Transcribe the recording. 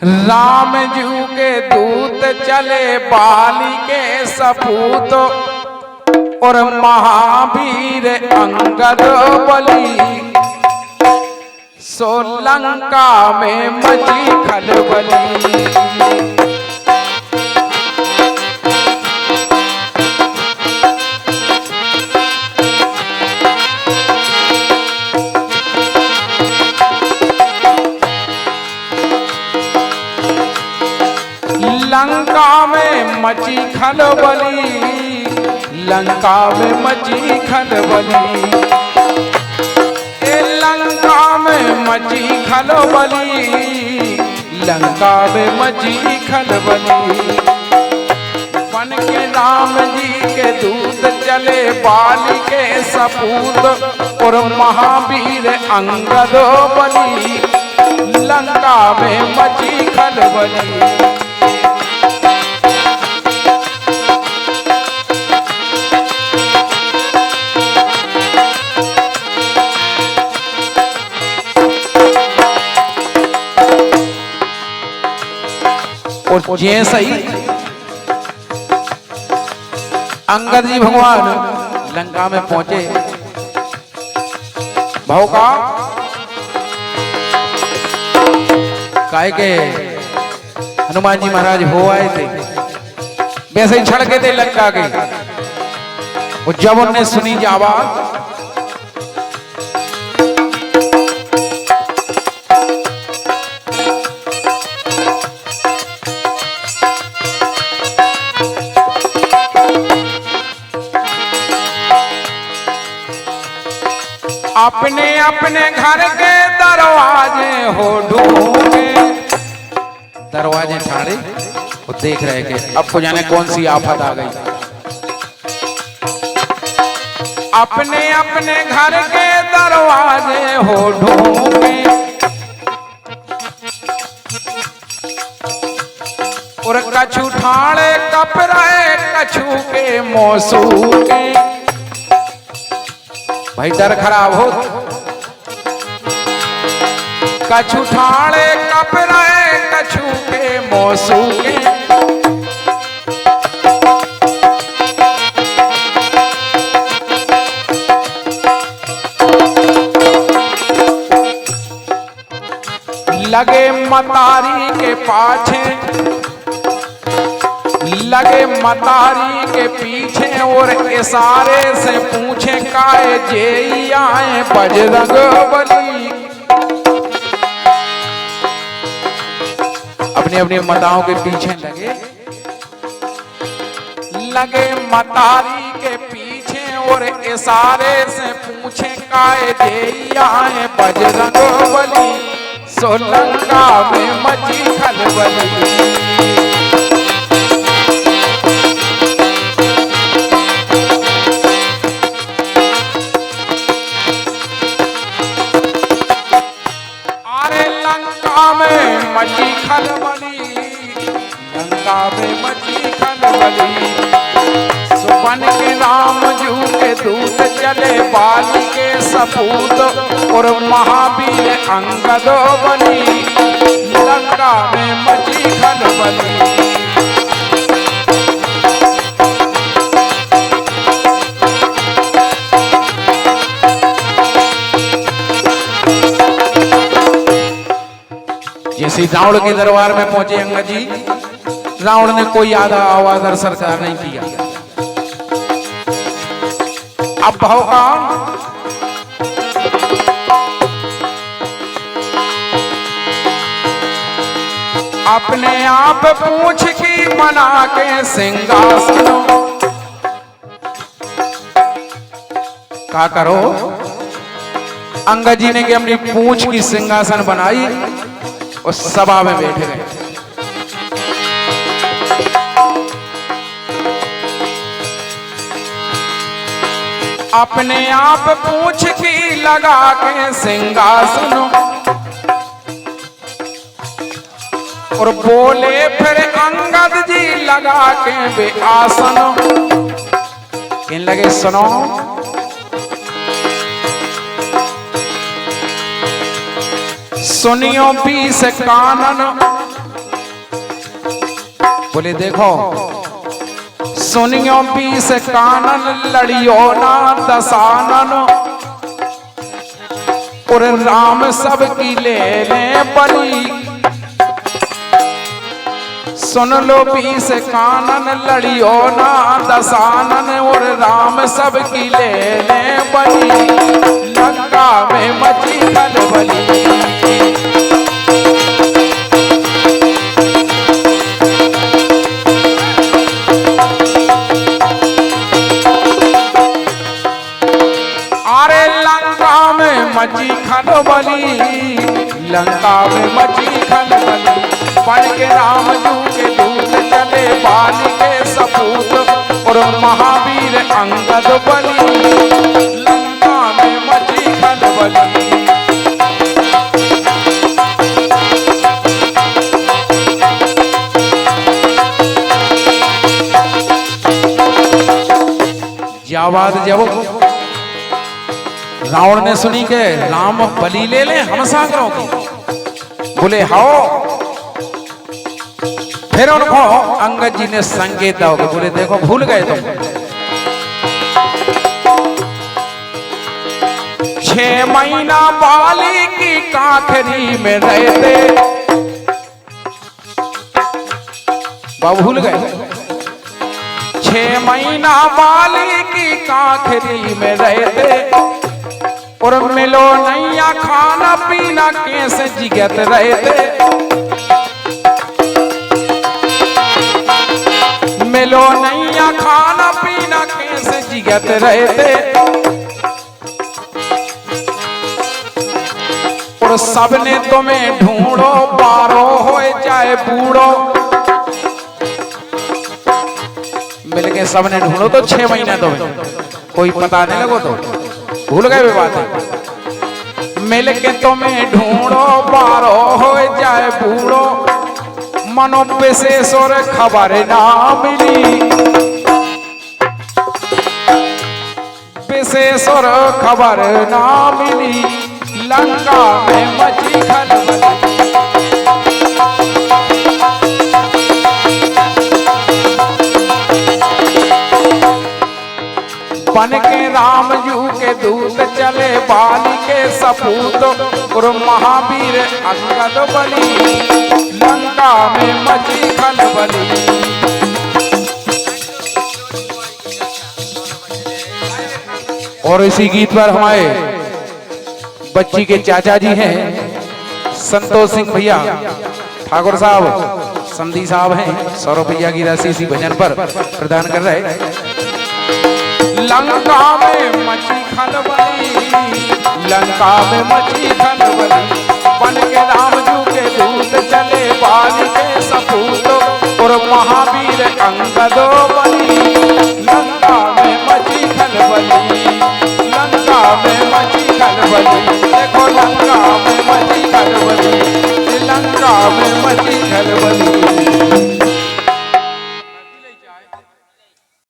राम जी के दूत चले बाली के सपूत और महावीर अंगद बली सो लंका में मची खलबली। लंका में मची खलबली, लंका में मची खलबली, लंका में मची खलबली, लंका में मची खलबली। बन के राम जी के दूत चले बाली के सपूत और महावीर अंगद बली लंका में मची खलबली। और जैसे ही अंगद जी भगवान लंका में पहुंचे, भाव का काहे के हनुमान जी महाराज हो आए थे, वैसे ही छड़के थे लंका के। और जब उन्होंने सुनी आवाज, अपने अपने घर के दरवाजे हो ढूंढे, दरवाजे ठाड़े वो देख रहे कि अब को जाने कौन सी आफत आ गई। अपने अपने घर के दरवाजे हो ढूंढे और कछु ठाड़े कप रहे कछु के मौसू के। भाई डर खराब हो, कछु ठाड़े कप रहे कछु के मौसू के। लगे मतारी के पाछे, लगे मतारी के पीछे और इशारे से पूछे काहे जे आए बजरंग बली। अपने अपने माताओं के पीछे लगे, लगे मतारी के पीछे और इशारे से पूछे काहे जे आए बजरंग बली सो लंका में मची खलबली। मची खलबली, लंका में मची खलबली। सुबन के राम जू के दूत चले बाली के सपूत और महावीर अंगद बली लंका में मची खलबली। जैसे रावण के दरबार में पहुंचे अंगद जी, रावण ने कोई आधा आवाज सरकार नहीं किया। अब भाव का अपने आप पूछ की बना के सिंहासन का करो। अंगद जी ने कि अपनी पूछ की सिंहासन बनाई और सभा में बैठ गए। अपने आप पूछ की लगा के सिंहासन और बोले फिर अंगद जी लगा के वे आसन। इन लगे सुनो, सुनियो बीस कानन बोले देखो सुनियो 20 कानन लड़ियो ना दसानन और राम सबकी ले ले बली। सुन लो 20 कानन लड़ियो ना दसानन और राम सबकी ले ले बली। लंका में मची खलबली। मची खलबली लंका में मची खलबली। बन के राम जू के दूत चले बाली के सपूत और महावीर अंगद बली। लंका में मची खलबली। जावाद जब रावण ने सुनी के राम बलि ले ले हम सागरों की। बोले हाओ। फिर उनको अंगद जी ने संकेत दिया। बोले देखो भूल गए तुम। 6 महीना बाली की काखरी में रहते। बाबू भूल गए। 6 महीना बाली की काखरी में रहते और मिलो नैया खाना पीना कैसे जिगत रहते। मिलो नैया खाना पीना कैसे जिगत रहते। और सबने तुम्हें ढूंढो पारो हो चाहे बूढ़ो। मिलके सबने ढूंढो तो 6 महीना तुम्हें कोई पता नहीं लगो तो भूल गए बात है। मिल के तुम्हें ढूंढो पारो हो जाए बूढ़ो। मनो विशेष और खबर ना मिली। विशेष और खबर ना मिली। लंका में मची खलबली। बन के राम जू के दूत चले बाली के सपूत और महावीर अंगद बली। लंका में मची खलबली। और इसी गीत पर हमारे बच्ची के चाचा जी हैं संतोष सिंह भैया ठाकुर साहब संधी साहब हैं 100 रुपया की राशि इसी भजन पर प्रदान कर रहे। लंका में मची खलबली। लंका में मची खलबली। बन के राम जू के दूत चले बाली के सपूत और महावीर अंगद बली। लंका में मची खलबली। लंका में मची खलबली। देखो लंका में मची खलबली। लंका में मची खलबली।